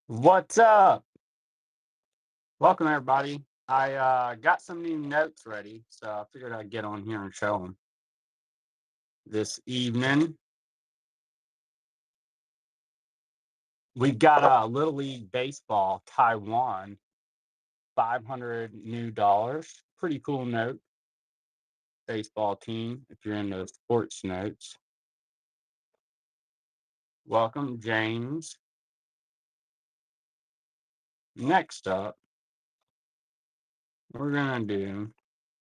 What's up? Welcome, everybody. I got some new notes ready, so I figured I'd get on here and show them this evening. We've got a Little League Baseball Taiwan, 500 new dollars. Pretty cool note. Baseball team, if you're into sports notes. Welcome, James. Next up, we're going to do,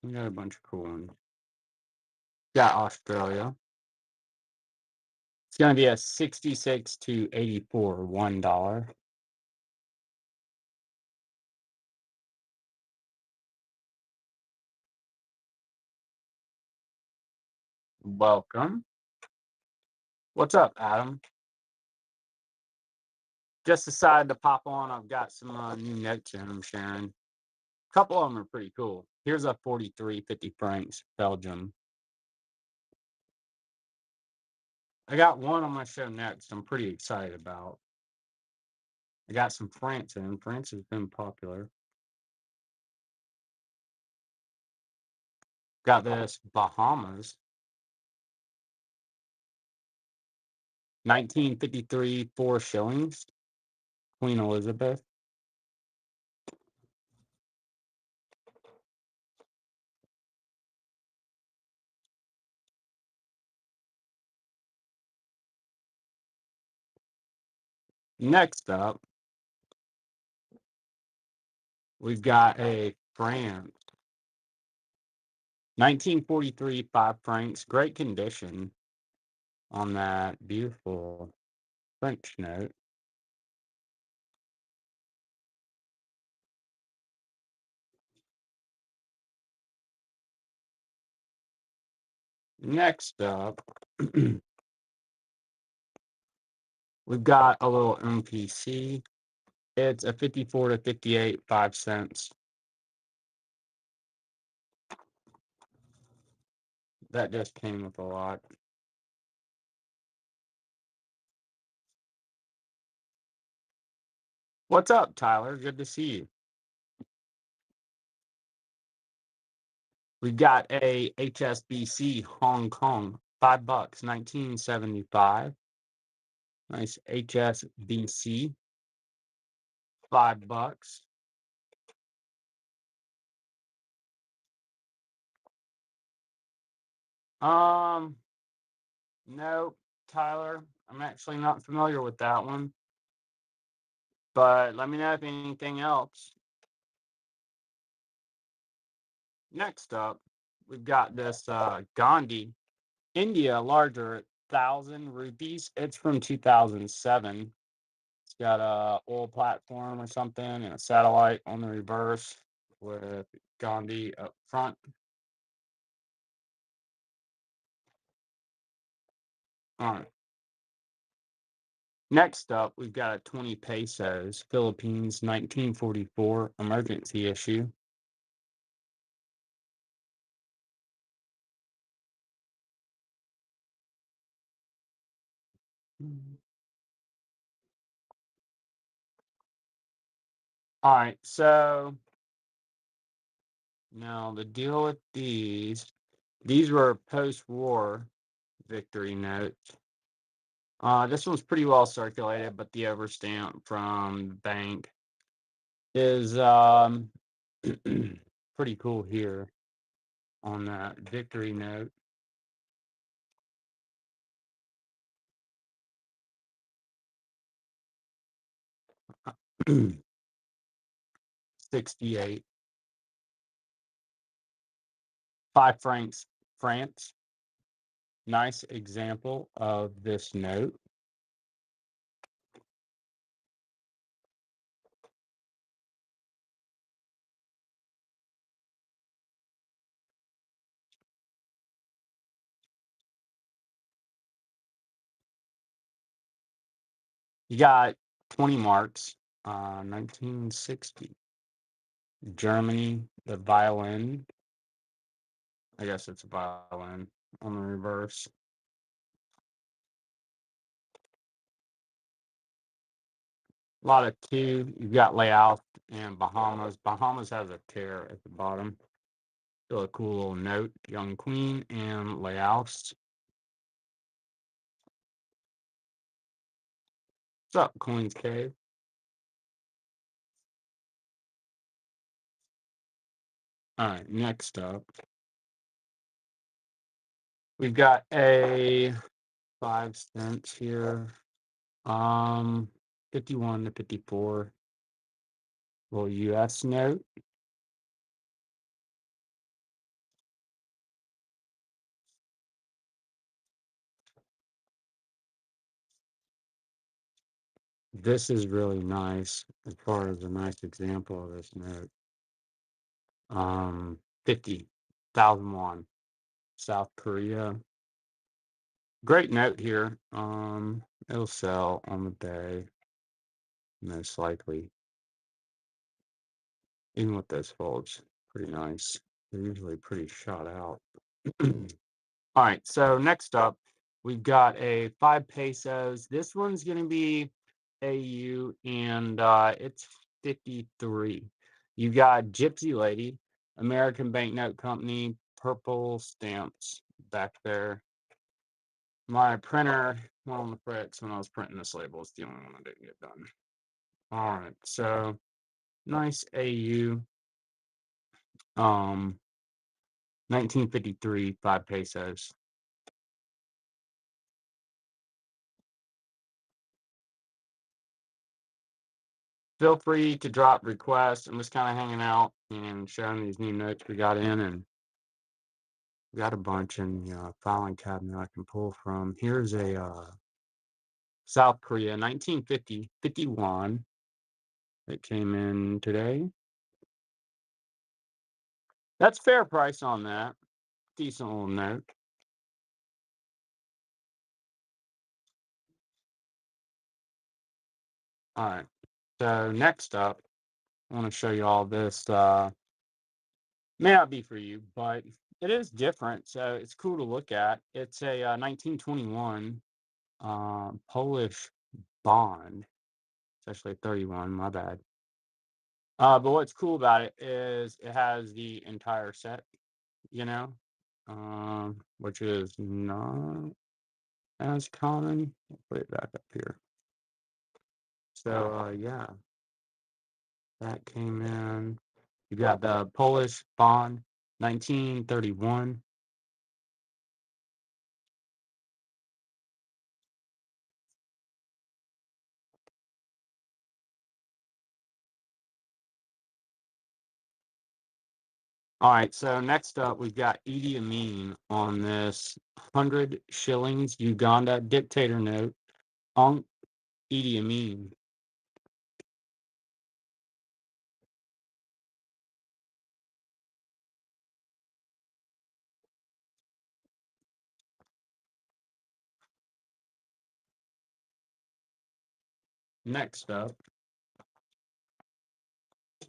we got a bunch of cool ones. Got Australia. It's going to be a 66 to 84, $1. Welcome. What's up, Adam? Just decided to pop on. I've got some new notes in I'm sharing. A couple of them are pretty cool. Here's a 43.50 francs, Belgium. I got one I'm going to show next. I'm pretty excited about. I got some France in. France has been popular. Got this Bahamas. 1953, 4 shillings. Queen Elizabeth. Next up, we've got a France. 1943, 5 francs. Great condition on that beautiful French note. Next up, we've got a little MPC. It's a 54 to 58, 5 cents. That just came with a lot. What's up, Tyler? Good to see you. We've got a HSBC Hong Kong, $5, 1975. Nice HSBC, $5. No, Tyler, I'm actually not familiar with that one. But let me know if anything else. Next up, we've got this Gandhi, India, larger, 1,000 rupees. It's from 2007. It's got a oil platform or something and a satellite on the reverse with Gandhi up front. All right. Next up, we've got a 20 pesos, Philippines, 1944, emergency issue. All right, so now the deal with these were post-war victory notes. This one's pretty well circulated, but the overstamp from the bank is pretty cool here on that victory note. $68. 5 francs, France. Nice example of this note. You got 20 marks, 1960. Germany, the violin. I guess it's a violin on the reverse. A lot of two. You've got Laos and Bahamas. Bahamas has a tear at the bottom. Still a cool little note. Young Queen and Laos. What's up, Coins Cave? All right, next up, we've got a 5 cents here. 51 to 54. Little US note. This is really nice as far as a nice example of this note. 50,000 won, South Korea. Great note here. It'll sell on the day, most likely. Even with those folds, pretty nice. They're usually pretty shot out. All right, so next up, we've got a 5 pesos. This one's going to be AU, and it's 53. You got Gypsy Lady, American Banknote Company, purple stamps back there. My printer went on the fritz when I was printing this label. It's the only one I didn't get done. All right, so nice AU. 1953, 5 pesos. Feel free to drop requests. I'm just kind of hanging out and showing these new notes we got in, and we got a bunch in the filing cabinet I can pull from. Here's a South Korea 1950 51 that came in today. That's fair price on that. Decent little note. All right. So next up, I want to show you all this. May not be for you, but it is different. So it's cool to look at. It's a 1921 Polish bond. It's actually 31, my bad. But what's cool about it is it has the entire set, you know, which is not as common. I'll put it back up here. So yeah, that came in. You got the Polish bond, 1931. All right, so next up, we've got Idi Amin on this 100 shillings Uganda dictator note. On Idi Amin. Next up,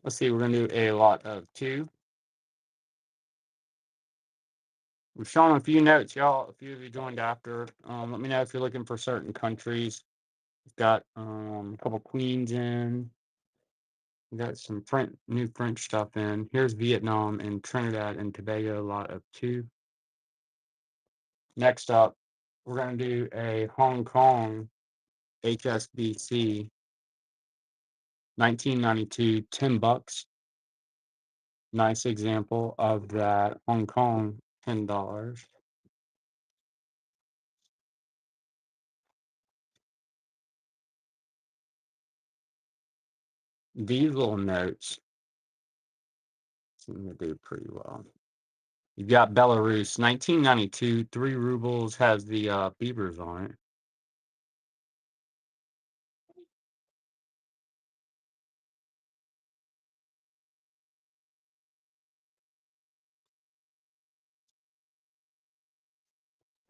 let's see, we're going to do a lot of two. We've shown a few notes, y'all. A few of you joined after. Let me know if you're looking for certain countries. We've got a couple queens in. We've got some new French stuff in. Here's Vietnam and Trinidad and Tobago, a lot of two. Next up, we're going to do a Hong Kong HSBC 1992 $10. Nice example of that Hong Kong $10. These little notes seem to do pretty well. You've got Belarus, 1992, 3 rubles, has the beavers on it.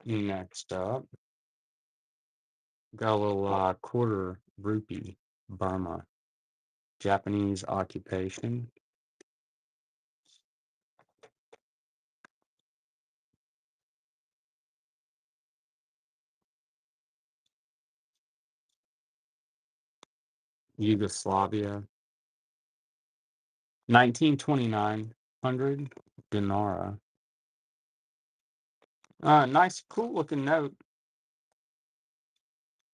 Next up, got a little quarter rupee, Burma, Japanese occupation. Yugoslavia. 1929, 100 dinara. Nice, cool looking note.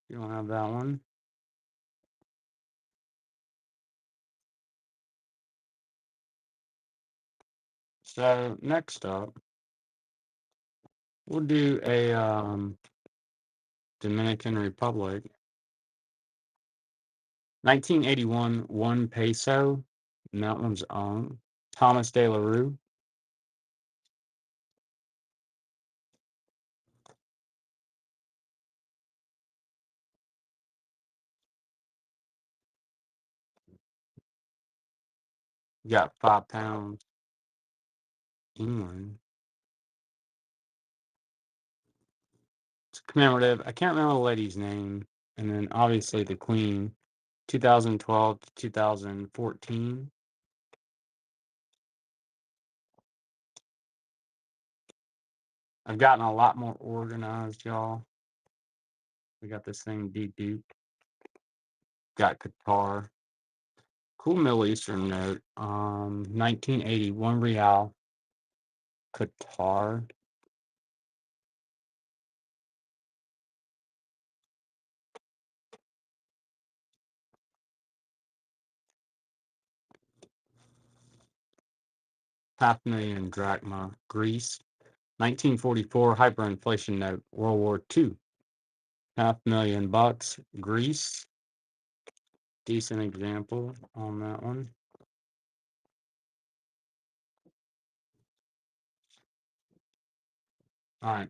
You don't have that one. So next up, we'll do a Dominican Republic. 1981, 1 peso. And that one's on Thomas De La Rue. You got £5, England. It's commemorative. I can't remember the lady's name. And then obviously the Queen, 2012 to 2014. I've gotten a lot more organized, y'all. We got this thing deduped. Got Qatar. Cool Middle Eastern note. 1980, 1 real. Qatar. $500,000 drachma. Greece. 1944 hyperinflation note. World War II. $500,000 Greece. Decent example on that one. All right,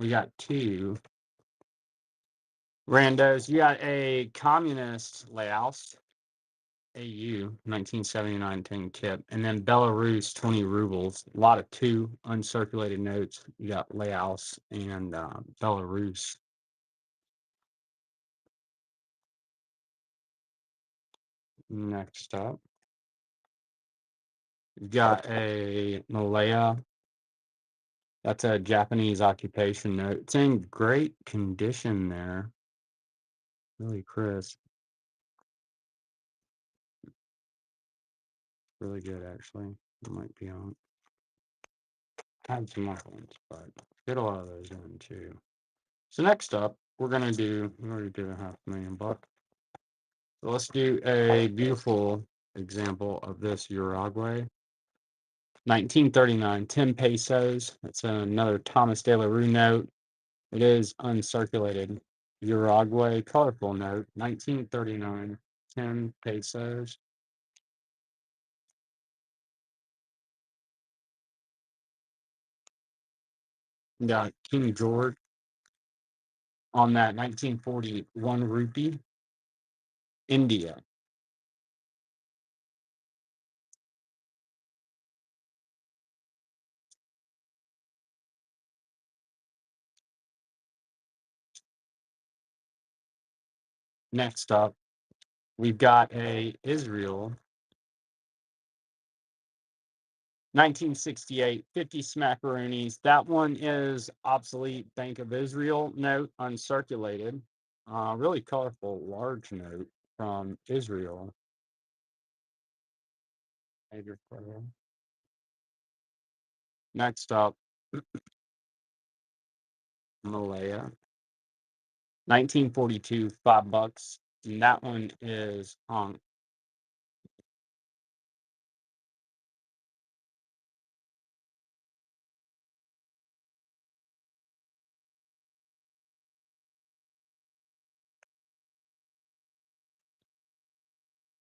we got two randos. You got a communist Laos, AU, 1979 10 kip, and then Belarus, 20 rubles. A lot of two uncirculated notes. You got Laos and Belarus. Next up, you got a Malaya. That's a Japanese occupation note. It's in great condition there. Really crisp. Really good, actually. It might be on. Had some other ones, but get a lot of those in too. So next up, we're gonna do. We already did $500,000. So let's do a beautiful example of this Uruguay. 1939, 10 pesos. That's another Thomas De La Rue note. It is uncirculated. Uruguay colorful note. 1939, 10 pesos. Got King George on that 1941 rupee. India. Next up, we've got a Israel 1968 50 smackaroonies. That one is obsolete Bank of Israel note, uncirculated. Really colorful, large note from Israel. Major player. Next up, Malaya 1942 $5. And that one is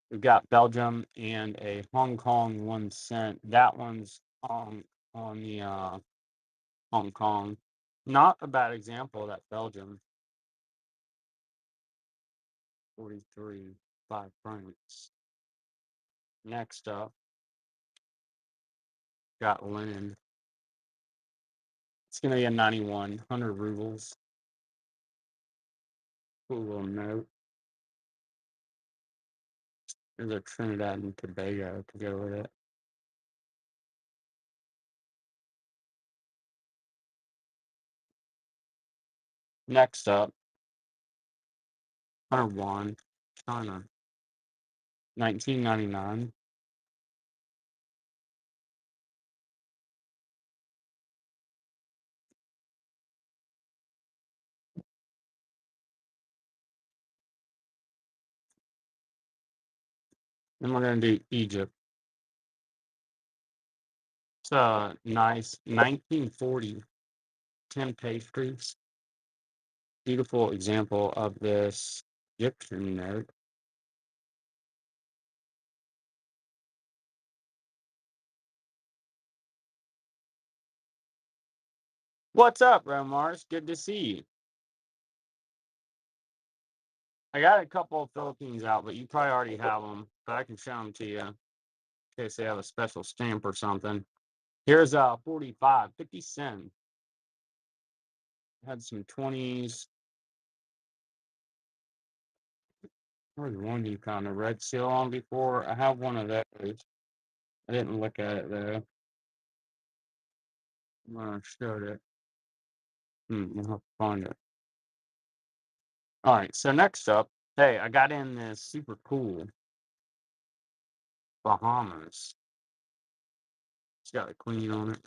we've got Belgium and a Hong Kong 1 cent. That one's on the Hong Kong. Not a bad example of that Belgium. 43 5 francs. Next up, got linen. It's gonna be a 91, 100 rubles. Cool little note. There's a Trinidad and Tobago to go with it. Next up, 101, China. 1999. And we're going to do Egypt. It's a nice 1940 10 pastries. Beautiful example of this Egyptian note. What's up, Romars? Good to see you. I got a couple of Philippines out, but you probably already have them. But I can show them to you in case they have a special stamp or something. Here's 45, 50 cents. Had some 20s. There's one you found a red seal on before. I have one of those. I didn't look at it though. I showed it. We'll have to find it. All right, so next up, hey, I got in this super cool Bahamas. It's got a queen on it.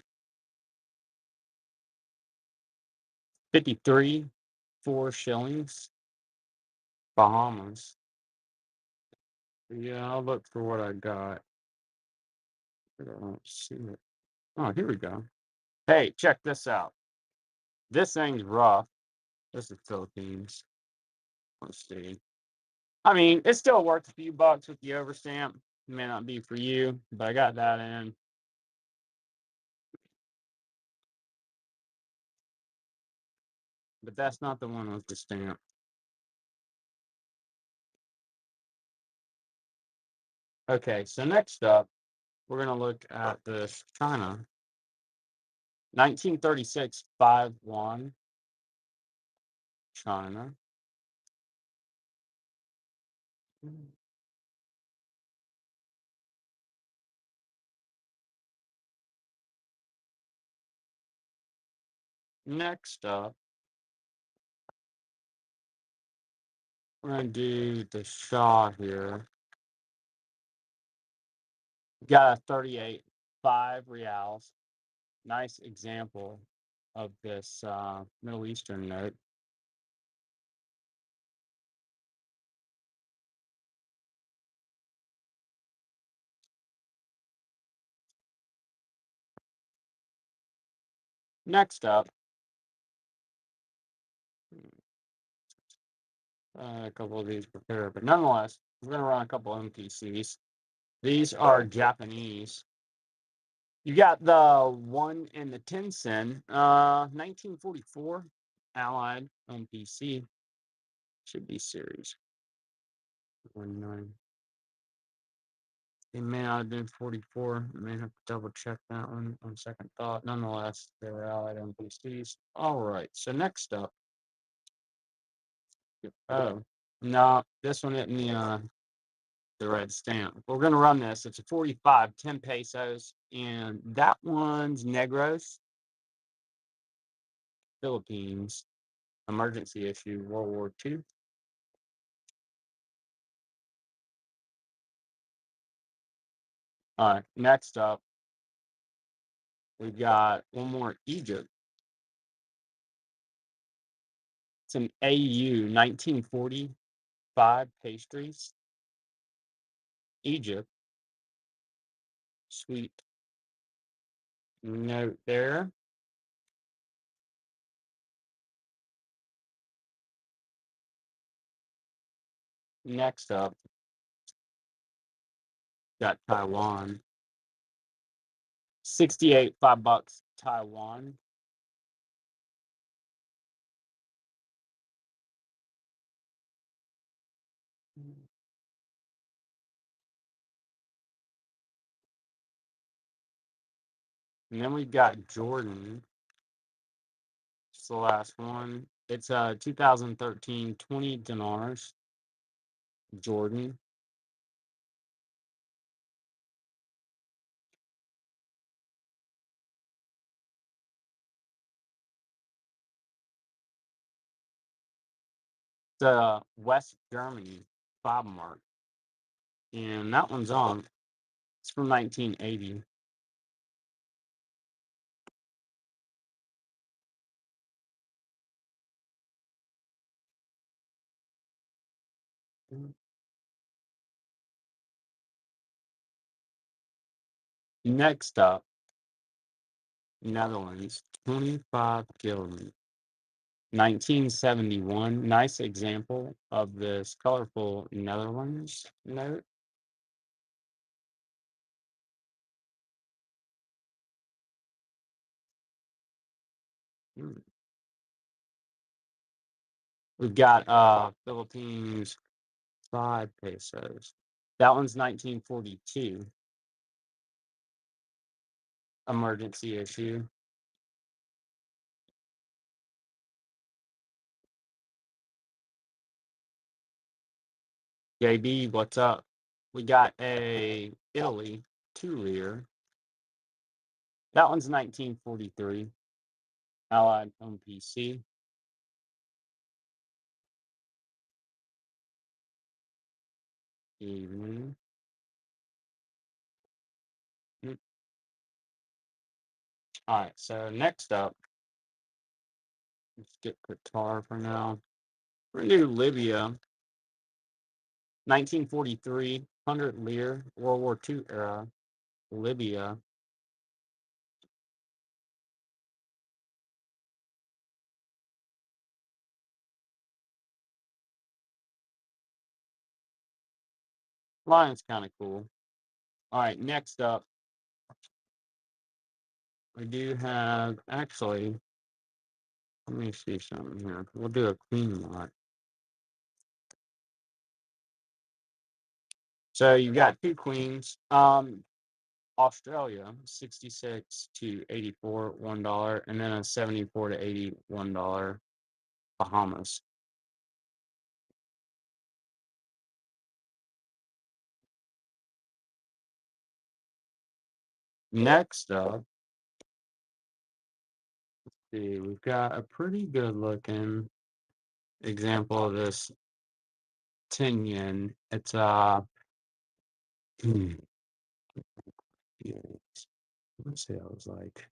53, 4 shillings. Bahamas. Yeah, I'll look for what I got. I don't see it. Oh, here we go. Hey, check this out. This thing's rough. This is Philippines. Let's see. I mean, it's still worth a few bucks with the overstamp. It may not be for you, but I got that in. But that's not the one with the stamp. Okay, so next up, we're going to look at this China 1936 5 yuan China. Next up, we're going to do the Shaw here. Got a 38 5 reals. Nice example of this Middle Eastern note. Next up, a couple of these prepared, but nonetheless, we're going to run a couple MPCs. These are Japanese. You got the 1 and the 10 cent, 1944 Allied MPC. Should be series 19. It may not have been 44. I may have to double check that one on second thought. Nonetheless, they were Allied MPCs. All right, so next up. Oh, no, this one isn't the red stamp. We're going to run this. It's a 45, 10 pesos, and that one's Negros, Philippines, emergency issue, World War II. All right, next up, we've got one more Egypt. It's an AU 1945 pastries. Egypt. Sweet note there. Next up, got Taiwan. 68, $5 Taiwan. And then we've got Jordan. It's the last one. It's 2013 20 dinars. Jordan. It's West Germany 5 mark. And that one's on. It's from 1980. Next up, Netherlands, 25 gulden. 1971. Nice example of this colorful Netherlands note. Hmm. We've got Philippines 5 pesos. That one's 1942. Emergency issue. JB, what's up? We got a Italy 2 lire. That one's 1943. Allied home PC. Evening. All right, so next up, let's get Qatar for now. We're gonna do Libya, 1943, 100 lire, World War II era, Libya. Lion's kind of cool. All right, next up, we do have, actually, let me see something here. We'll do a queen lot. So you got 2 queens. Australia, 66 to 84, $1, and then a 74 to 80, $1, Bahamas. Next up, see, we've got a pretty good looking example of this 10 yen. It's let's see, I was like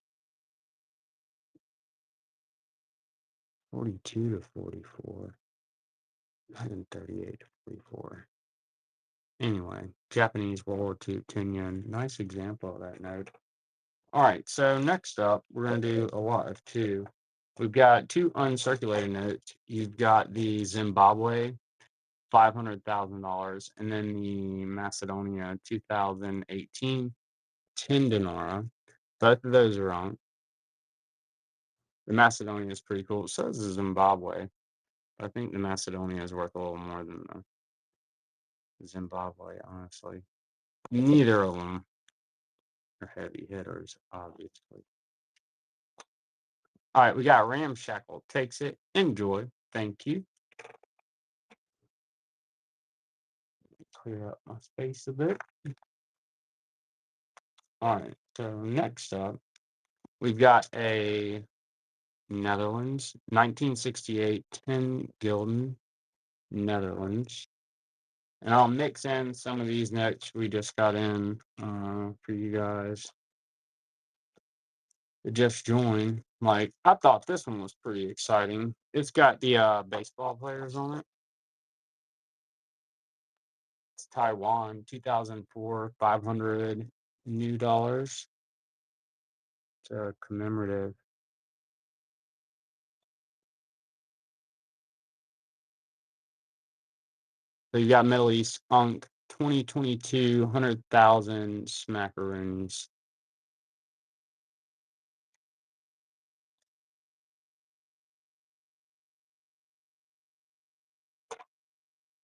42 to 44, 138 to 44. Anyway, Japanese World War II 10 yen. Nice example of that note. All right, so next up, we're going to do a lot of 2. We've got 2 uncirculated notes. You've got the Zimbabwe, $500,000, and then the Macedonia 2018, 10 dinara. Both of those are wrong. The Macedonia is pretty cool. So is the Zimbabwe. I think the Macedonia is worth a little more than the Zimbabwe, honestly. Neither of them are heavy hitters, obviously. All right, we got Ramshackle. Takes it. Enjoy. Thank you. Clear up my space a bit. All right, so next up, we've got a Netherlands, 1968, 10 gulden, Netherlands. And I'll mix in some of these notes we just got in for you guys to just join. Like, I thought this one was pretty exciting. It's got the baseball players on it. It's Taiwan, 2004, 500 new dollars. It's a commemorative. So you got Middle East Unk, 2022, 100,000 smackaroons.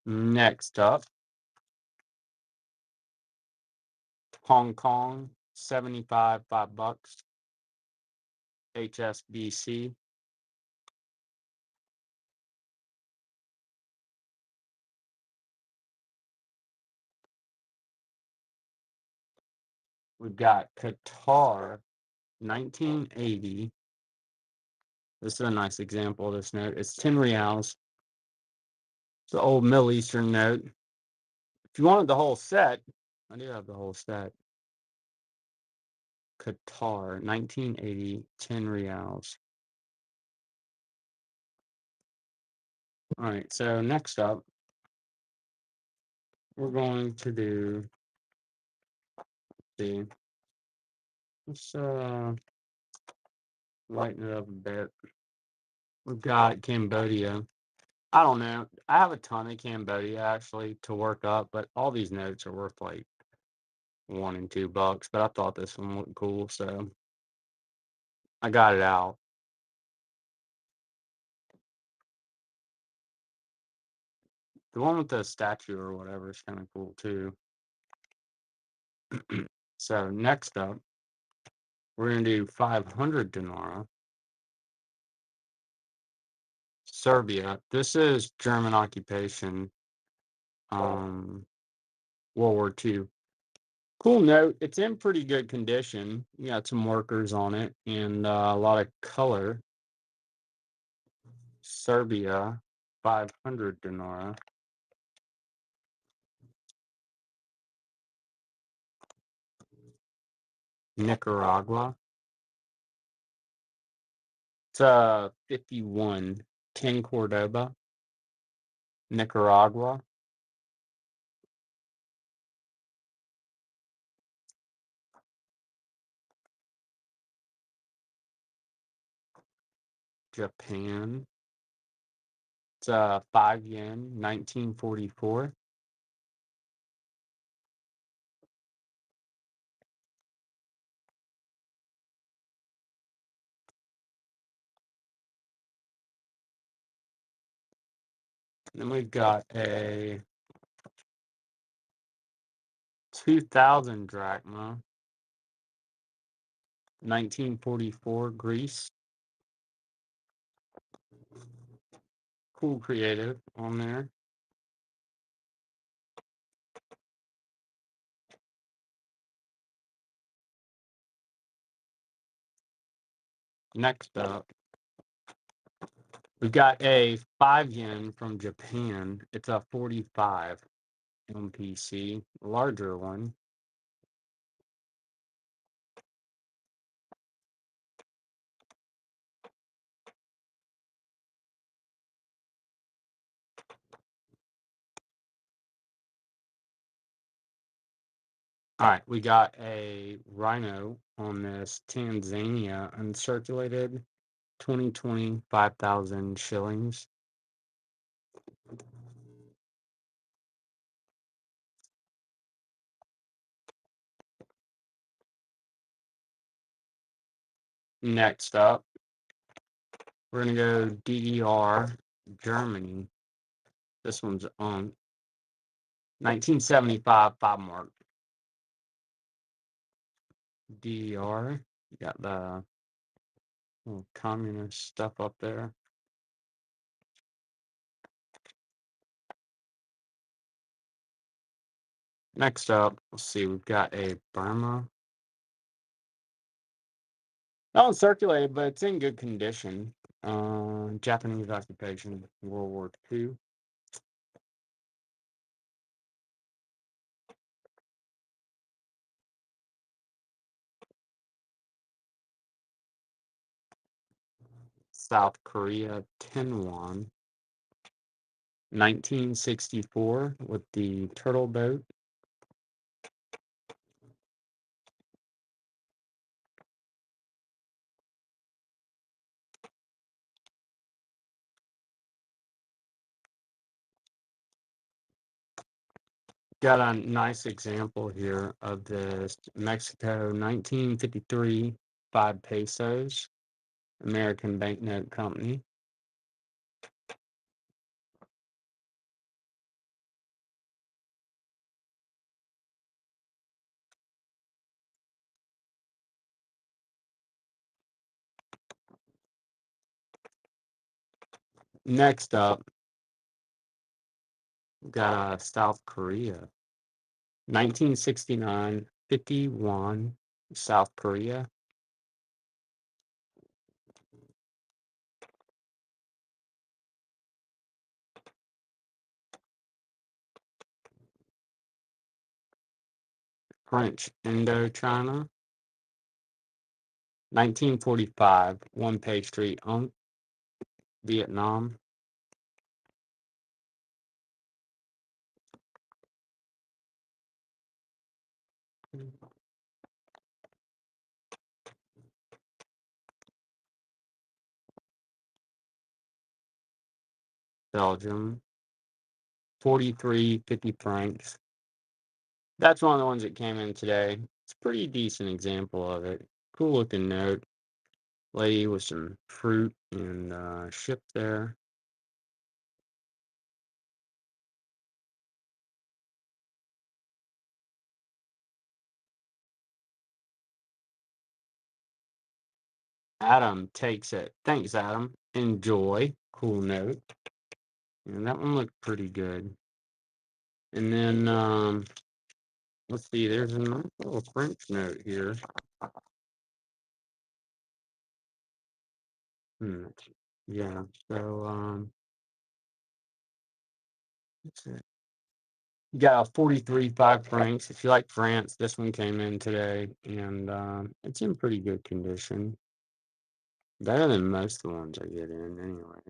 Next up, Hong Kong, 75, $5, HSBC. We've got Qatar, 1980. This is a nice example of this note. It's 10 reals. It's the old Middle Eastern note. If you wanted the whole set, I do have the whole set. Qatar, 1980, 10 reals. All right, so next up, we're going to do the, let's lighten it up a bit. We've got Cambodia. I don't know. I have a ton of Cambodia actually to work up, but all these notes are worth like $1 and $2. But I thought this one looked cool, so I got it out. The one with the statue or whatever is kind of cool too. So next up, we're gonna do 500 dinara. Serbia. This is German occupation. World War II. Cool note. It's in pretty good condition. You got some workers on it and a lot of color. Serbia, 500 dinara. Nicaragua. It's 51. 10 Cordoba. Nicaragua. Japan. It's 5 yen, 1944. Then we've got a 2000 drachma, 1944 Greece. Cool creative on there. Next up, we've got a 5 yen from Japan. It's a 45 MPC, larger one. All right, we got a rhino on this Tanzania uncirculated 2020 5,000 shillings. Next up, we're going to go DDR, Germany. This one's on 1975 5 mark. DDR, you got the little communist stuff up there. Next up, let's see, we've got a Burma. That one's circulated, but it's in good condition. Japanese occupation, World War II. South Korea, 10 won. 1964 with the turtle boat. Got a nice example here of this Mexico 1953 5 pesos, American Banknote Company. Next up, got South Korea, 1969 50 won, South Korea. French Indochina. 1945, one page street, Vietnam. Belgium. 43.50 francs. That's one of the ones that came in today. It's a pretty decent example of it. Cool looking note. Lady with some fruit and ship there. Adam takes it. Thanks, Adam. Enjoy. Cool note. And that one looked pretty good. And then let's see, there's a nice little French note here. Yeah, so what's it? You got a 43.5 francs. If you like France, this one came in today, and it's in pretty good condition. Better than most of the ones I get in, anyway.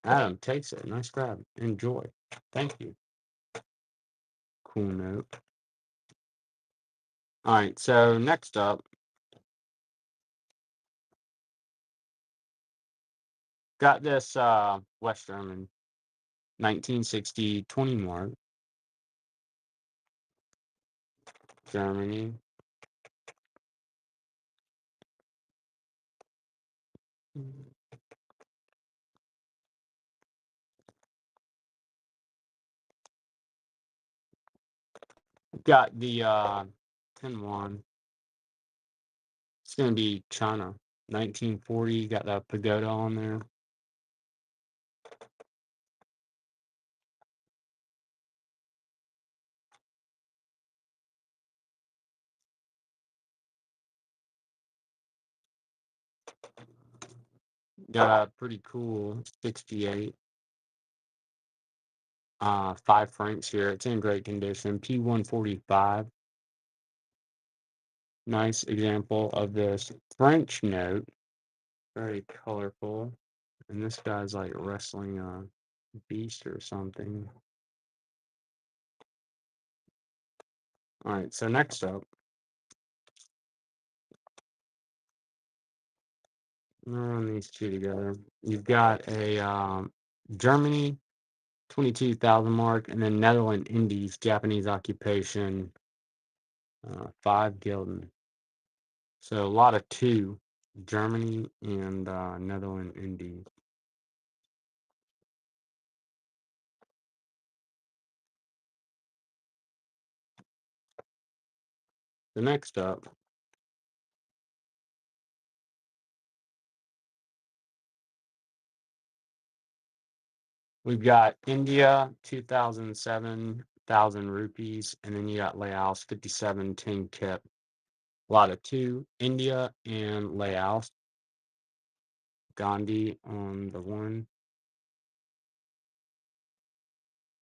Adam takes it. Nice grab. Enjoy. Thank you. Cool note. All right, so next up, got this West German 1960 20 mark. Germany. Got the 10 1. It's going to be China. 1940. Got that pagoda on there. Got a pretty cool 68. 5 francs here. It's in great condition. P145. Nice example of this French note. Very colorful. And this guy's like wrestling a beast or something. All right, so next up, I'll run these two together. You've got a Germany 22,000 mark, and then Netherlands Indies, Japanese occupation, 5 gulden. So a lot of 2, Germany and Netherlands Indies. The next up, we've got India 2007,000 rupees, and then you got Laos 57 10 kip. A lot of 2, India and Laos. Gandhi on the 1.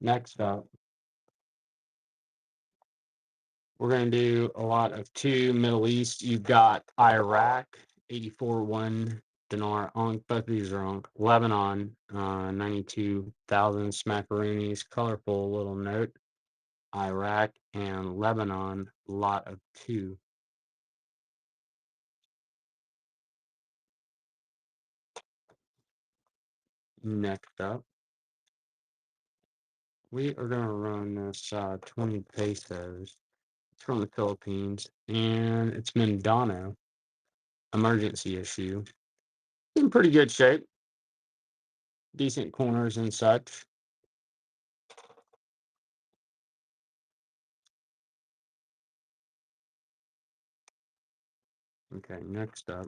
Next up, we're going to do a lot of 2 Middle East. You've got Iraq 84 1 dinar. Both of these are on Lebanon 92,000 smackaroonies. Colorful little note. Iraq and Lebanon, lot of 2. Next up, we are going to run this 20 pesos. It's from the Philippines, and it's Mindanao. Emergency issue. In pretty good shape. Decent corners and such. Okay, next up.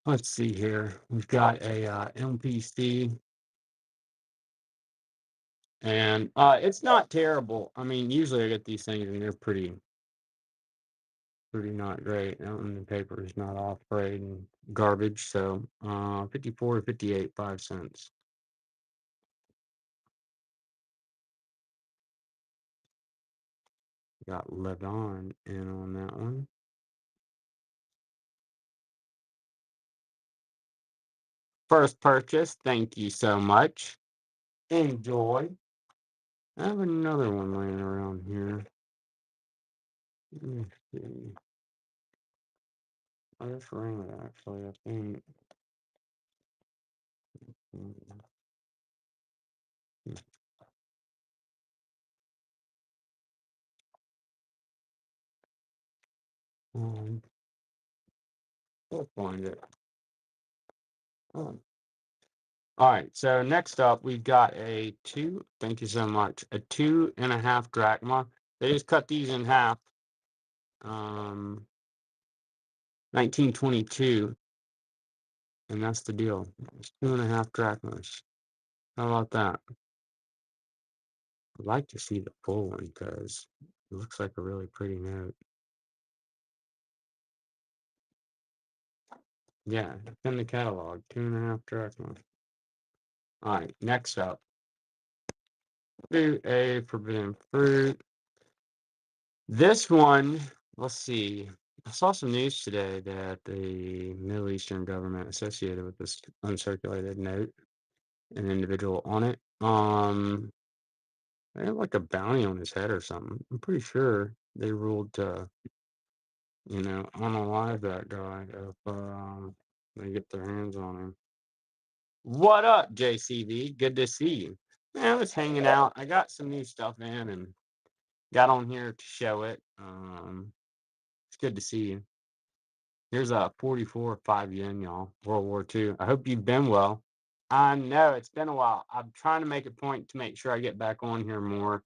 Let's see here. We've got a MPC And it's not terrible. I mean, usually I get these things and they're pretty not great. And the paper is not off grade and garbage. So 54 to 58, 5 cents. Got Levon in on that one. First purchase. Thank you so much. Enjoy. I have another one laying around here. Let me see. I just ran it actually, I think. Mm, Um, we'll find it. Oh. All right, so next up we've got a two, thank you so much, a 2.5 drachma. They just cut these in half. 1922, and that's the deal. It's 2.5 drachmas. How about that? I'd like to see the full one because it looks like a really pretty note. Yeah, it's in the catalog, 2.5 drachmas. All right, next up, do a forbidden fruit. This one, let's see. I saw some news today that the Middle Eastern government associated with this uncirculated note, an individual on it, they had like a bounty on his head or something. I'm pretty sure they ruled to, unalive that guy if they get their hands on him. What up, JCV? Good to see you. Man, I was hanging out. I got some new stuff in and got on here to show it. It's good to see you. Here's a 44 5 yen, y'all. World War II. I hope you've been well. I know it's been a while. I'm trying to make a point to make sure I get back on here more.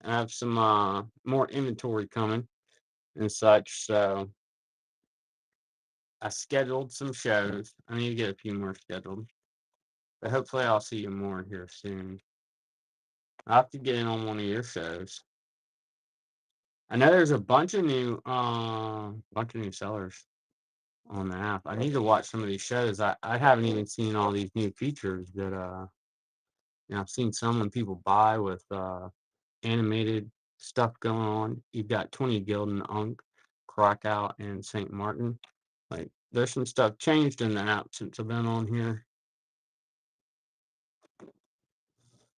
I have some more inventory coming and such. So I scheduled some shows. I need to get a few more scheduled. But hopefully I'll see you more here soon. I'll have to get in on one of your shows. I know there's a bunch of new sellers on the app. I need to watch some of these shows. I haven't even seen all these new features that I've seen some when people buy with animated stuff going on. You've got 20 Gildan Unk, Krakow, and St. Martin. Like there's some stuff changed in the app since I've been on here.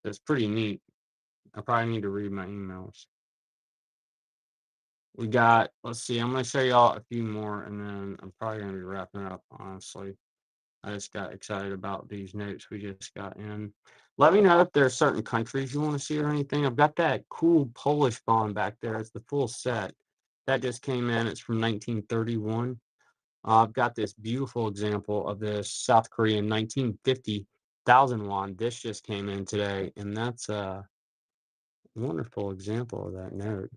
It's pretty neat. I probably need to read my emails. We got, let's see, I'm going to show y'all a few more and then I'm probably going to be wrapping up, honestly. I just got excited about these notes we just got in. Let me know if there's certain countries you want to see or anything. I've got that cool Polish bond back there. It's the full set. That just came in. It's from 1931. I've got this beautiful example of this South Korean 1950 1,000 won. This just came in today, and that's a wonderful example of that note.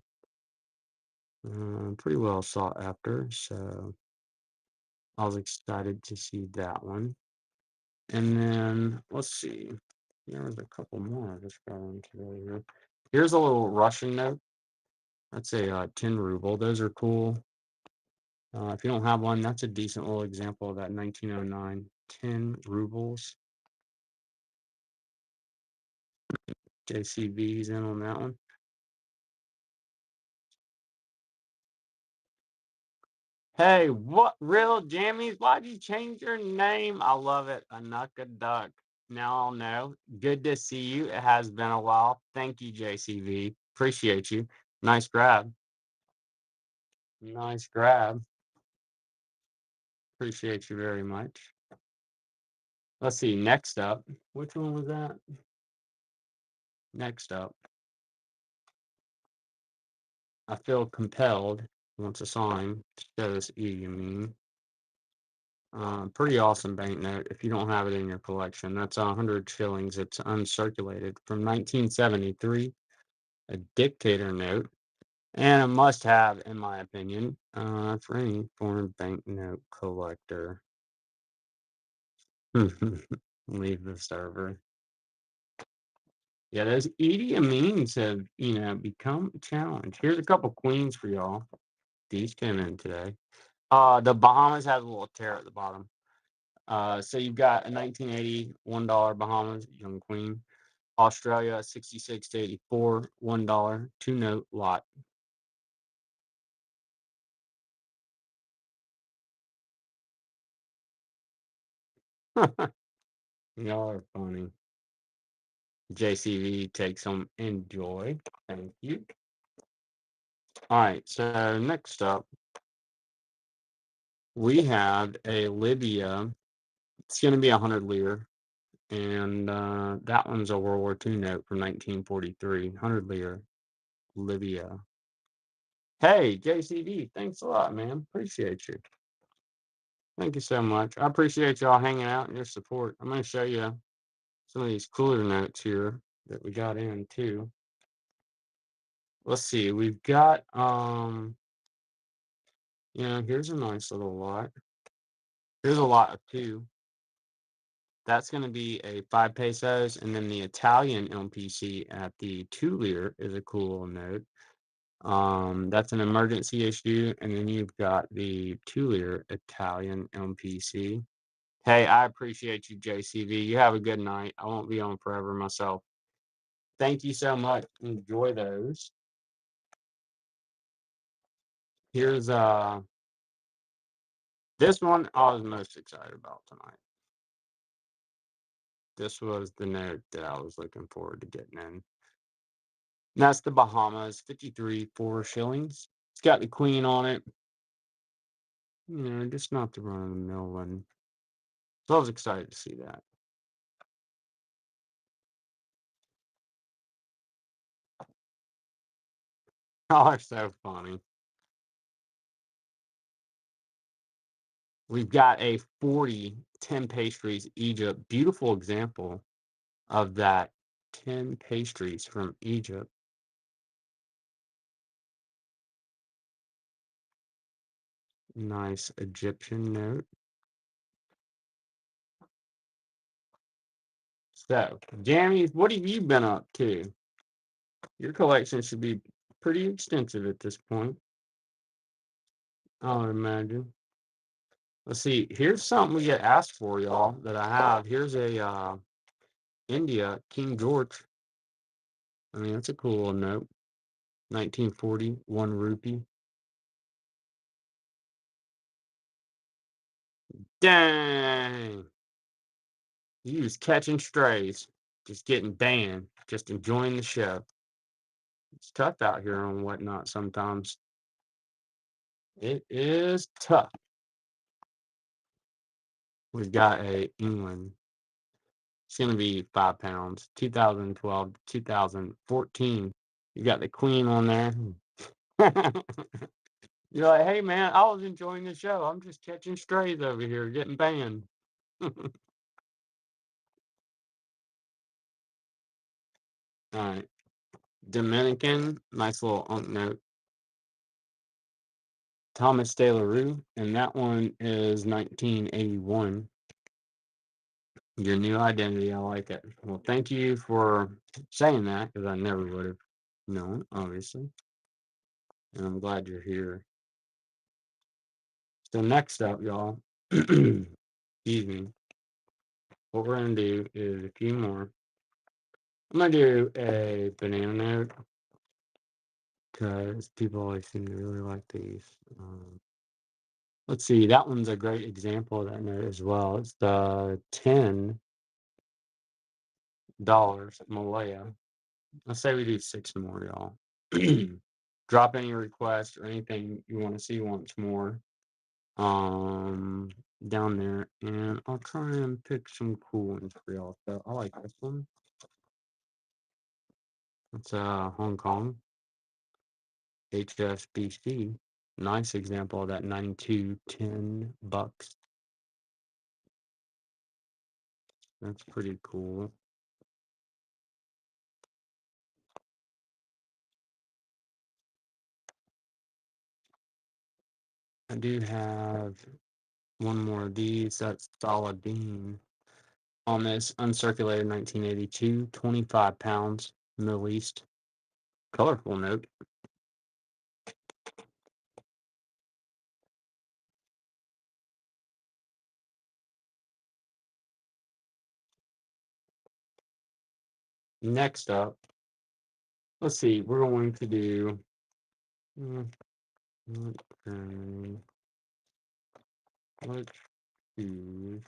Pretty well sought after, so I was excited to see that one. And then let's see, there was a couple more I just got on today here. Here's a little Russian note. That's a 10 ruble. Those are cool. If you don't have one, that's a decent little example of that 1909 10 rubles. JCB's in on that one. Hey, what real jammies? Why'd you change your name? I love it. Anuka Duck. Now I'll know. Good to see you. It has been a while. Thank you, JCV. Appreciate you. Nice grab. Nice grab. Appreciate you very much. Let's see. Next up. Which one was that? Next up. I feel compelled. Once a sign. Show this E, you mean. Pretty awesome banknote if you don't have it in your collection. That's 100 shillings. It's uncirculated from 1973, a dictator note, and a must have, in my opinion, for any foreign banknote collector. Leave the server. Yeah, those Idi Amins have, become a challenge. Here's a couple queens for y'all. These came in today. The Bahamas has a little tear at the bottom. So you've got a 1980 $1 Bahamas Young Queen. Australia 66 to 84 $1 2-note lot. Y'all are funny. JCV takes some enjoy. Thank you. All right, so next up we have a Libya. It's going to be 100 lira, and that one's a World War II note from 1943. 100 lira, Libya. Hey, JCV, thanks a lot, man. Appreciate you. Thank you so much. I appreciate y'all hanging out and your support. I'm going to show you some of these cooler notes here that we got in too. Let's see. We've got here's a nice little lot. Here's a lot of two. That's going to be a 5 pesos, and then the Italian MPC at the 2 lira is a cool note. That's an emergency issue, and then you've got the 2 lira Italian MPC. Hey, I appreciate you, JCV. You have a good night. I won't be on forever myself. Thank you so much. Enjoy those. Here's this one I was most excited about tonight. This was the note that I was looking forward to getting in. And that's the Bahamas, 53 4 shillings. It's got the queen on it. Just not the run of the mill one. So I was excited to see that. Oh, it's so funny. We've got a 40 10 pastries Egypt. Beautiful example of that 10 pastries from Egypt. Nice Egyptian note. So, Jammies, what have you been up to? Your collection should be pretty extensive at this point, I would imagine. Let's see. Here's something we get asked for, y'all, that I have. Here's a India King George. I mean, that's a cool little note. 1940, 1 rupee. Dang! You was catching strays, just getting banned, just enjoying the show. It's tough out here and whatnot sometimes. It is tough. We've got a England. It's going to be £5, 2012, 2014. You got the Queen on there. You're like, hey man, I was enjoying the show. I'm just catching strays over here, getting banned. All right. Dominican, nice little unk note. Thomas De La Rue, and that one is 1981. Your new identity, I like it. Well, thank you for saying that, because I never would have known, obviously. And I'm glad you're here. So next up, y'all, excuse me, what we're going to do is a few more. I'm going to do a banana note, because people always seem to really like these. Let's see, that one's a great example of that note as well. It's the $10 Malaya. Let's say we do 6 more, y'all. Drop any requests or anything you want to see once more down there, and I'll try and pick some cool ones for y'all. So I like this one. It's Hong Kong HSBC. Nice example of that 92 $10. That's pretty cool. I do have one more of these. That's Saladin. on this uncirculated 1982, 25 pounds, Middle East. Colorful note. Next up, let's see, we're going to do. Let's choose.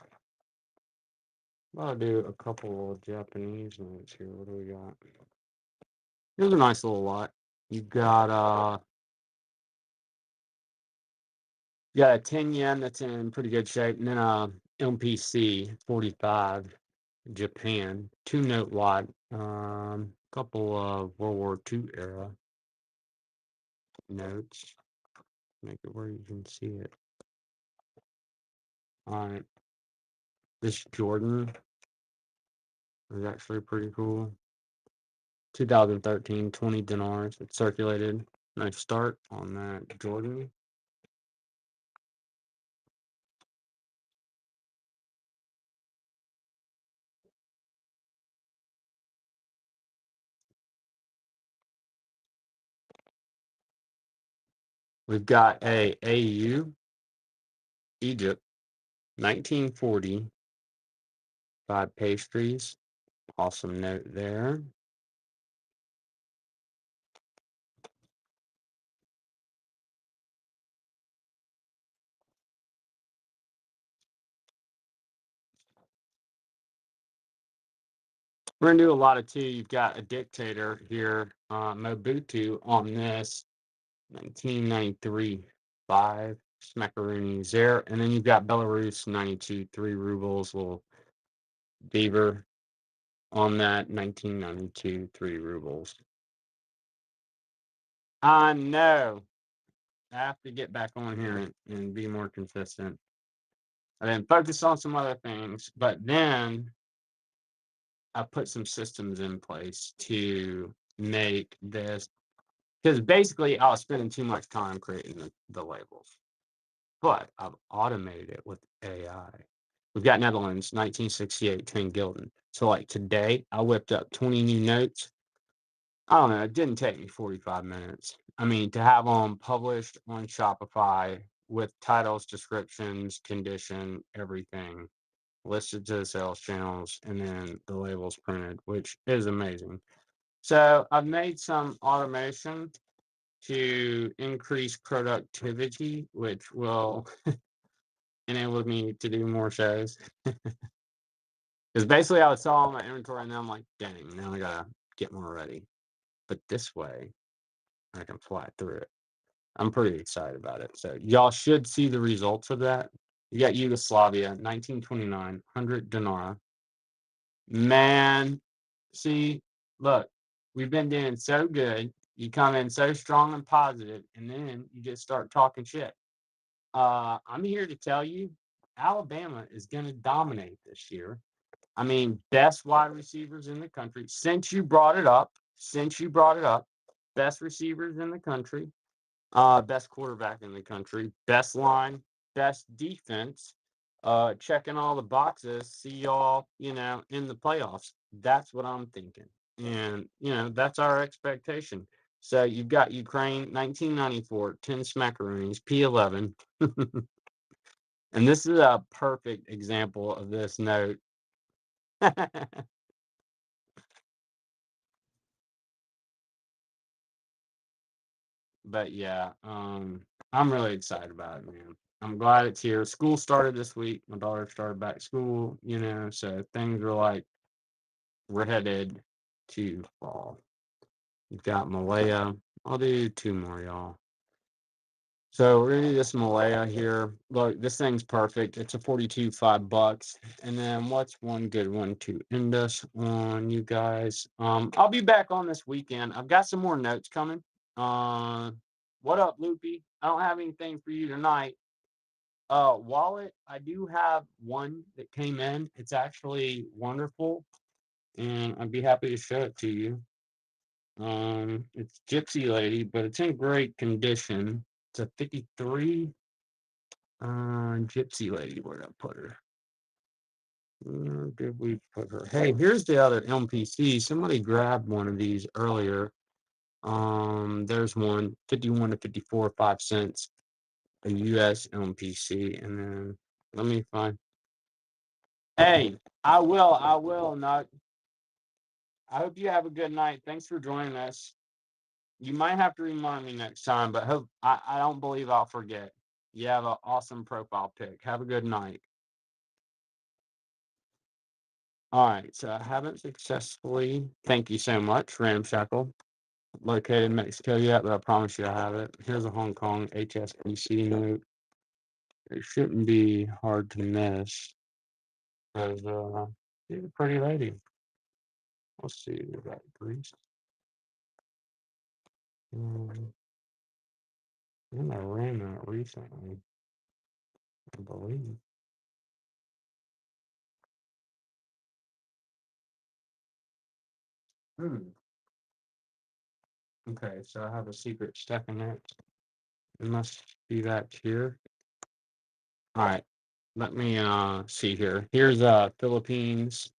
I'll do a couple of Japanese notes here. What do we got? Here's a nice little lot. You've got a 10 yen that's in pretty good shape, and then a MPC 45 Japan, 2-note lot, couple of World War II era notes. Make it where you can see it. All right. This Jordan is actually pretty cool. 2013, 20 dinars. It's circulated. Nice start on that Jordan. We've got a AU, Egypt, 1940, 5 pastries. Awesome note there. We're going to do a lot of two. You've got a dictator here, Mobutu, on this 1993, 5 smackaroonies there. And then you've got Belarus, 92, 3 rubles, little beaver on that 1992, 3 rubles. I know. I have to get back on here and be more consistent. I then focus on some other things, but then I put some systems in place to make this, because basically I was spending too much time creating the labels, but I've automated it with AI. We've got Netherlands, 1968, 10 Gilden. So like today, I whipped up 20 new notes. I don't know, it didn't take me 45 minutes. I mean, to have them published on Shopify with titles, descriptions, condition, everything listed to the sales channels, and then the labels printed, which is amazing. So I've made some automation to increase productivity, which will enable me to do more shows. Because basically I would sell all my inventory and then I'm like, dang, now I gotta get more ready. But this way I can fly through it. I'm pretty excited about it. So y'all should see the results of that. You got Yugoslavia, 1929, 100 dinar. Man, see, look, we've been doing so good. You come in so strong and positive, and then you just start talking shit. I'm here to tell you, Alabama is going to dominate this year. I mean, best wide receivers in the country. Since you brought it up, best receivers in the country. Best quarterback in the country, best line, best defense, checking all the boxes, see y'all, in the playoffs. That's what I'm thinking. And, that's our expectation. So you've got Ukraine, 1994, 10 smackaroonies, P11. And this is a perfect example of this note. But yeah, I'm really excited about it, man. I'm glad it's here. School started this week. My daughter started back school, so things are like we're headed to fall. We've got Malaya. I'll do 2 more, y'all. So we're gonna do this Malaya here. Look, this thing's perfect. It's a 42, $5. And then what's one good one to end us on, you guys? I'll be back on this weekend. I've got some more notes coming. What up, Loopy? I don't have anything for you tonight. Wallet, I do have one that came in. It's actually wonderful, and I'd be happy to show it to you. It's Gypsy Lady, but it's in great condition. It's a 53. Gypsy Lady, where'd I put her? Where did we put her? Hey, here's the other MPC. Somebody grabbed one of these earlier. There's one 51 to 54, 5 cents, a US MPC, and then let me find. Hey, I will not. I hope you have a good night. Thanks for joining us. You might have to remind me next time, but I don't believe I'll forget. You have an awesome profile pic. Have a good night. All right, so I haven't successfully. Thank you so much, Ramshackle. Located in Mexico yet, but I promise you I have it. Here's a Hong Kong HSBC note. It shouldn't be hard to miss because she's a pretty lady. Let's see about Greece. I ran that recently, I believe. Hmm. Okay, so I have a secret step in it. It must be that here. All right. Let me see here. Here's Philippines.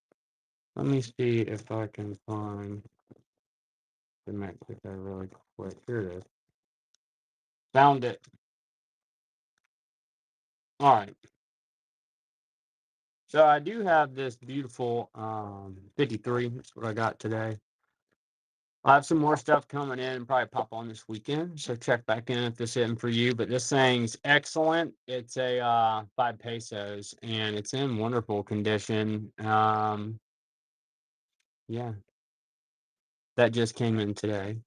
Let me see if I can find the Mexico really quick. Here it is. Found it. All right. So I do have this beautiful 53. That's what I got today. I have some more stuff coming in and probably pop on this weekend. So check back in if this isn't for you. But this thing's excellent. It's a 5 pesos and it's in wonderful condition. Yeah, that just came in today.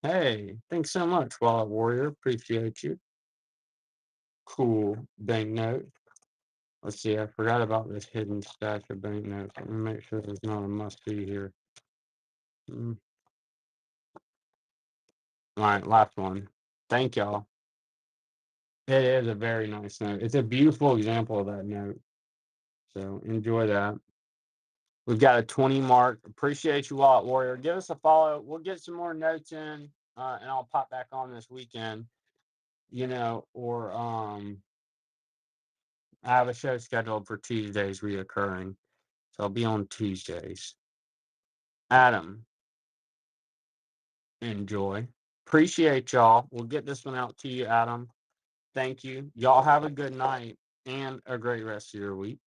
Hey, thanks so much, Wallet Warrior. Appreciate you. Cool banknote. Let's see, I forgot about this hidden stash of banknotes. Let me make sure there's not a must-see here. Mm. All right, last one. Thank y'all. It is a very nice note. It's a beautiful example of that note. So enjoy that. We've got a 20 mark. Appreciate you, Wallet Warrior. Give us a follow. We'll get some more notes in, and I'll pop back on this weekend. Or I have a show scheduled for Tuesdays reoccurring. So I'll be on Tuesdays. Adam, enjoy. Appreciate y'all. We'll get this one out to you, Adam. Thank you. Y'all have a good night and a great rest of your week.